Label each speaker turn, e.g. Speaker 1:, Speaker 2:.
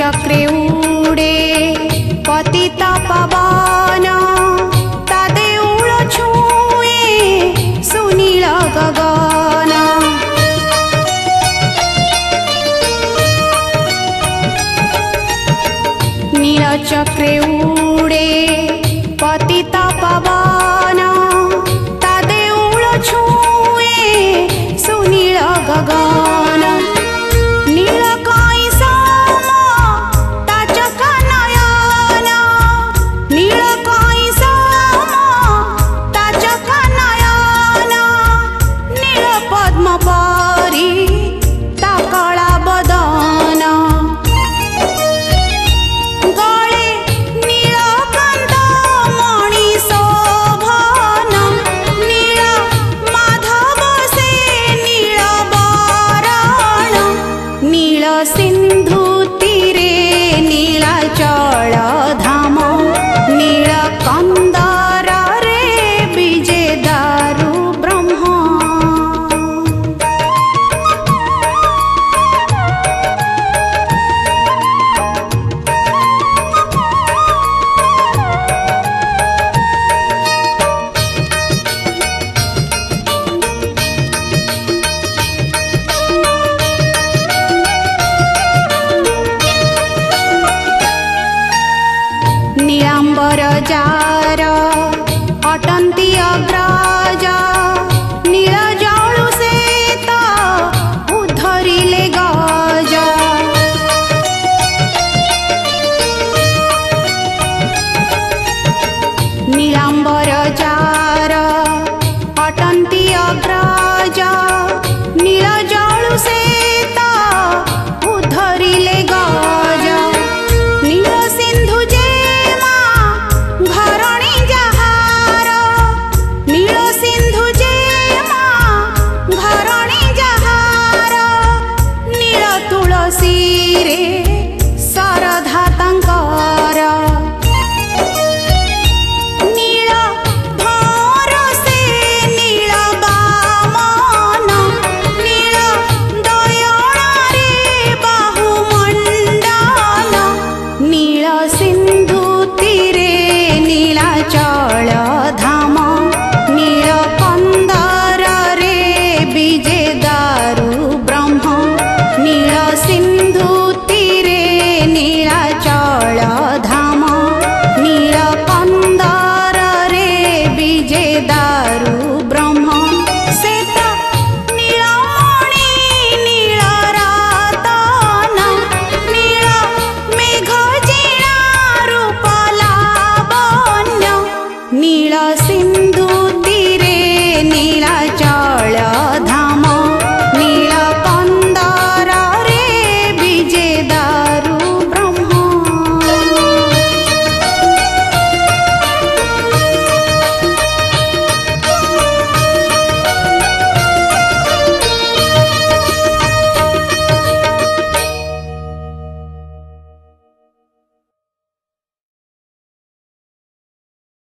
Speaker 1: चक्रे उडे पतिता पवन ता देऊळ छुए सुनील गगन। नील चक्रे उडे पतिता पवन ता देऊळ छुए सुनील गगन। नील काई साम ताचका नयन नील काई साम ताचका नयन नील पद्म परी ता कळा बदन। गळे नीलकंठ मणि शोभन नील माधव से नील बरण नील सिंधु तीरे नीलाचल धाम नील कंदर रे विजे दारु ब्रह्म। नीलांबर जार अटंती अग्रज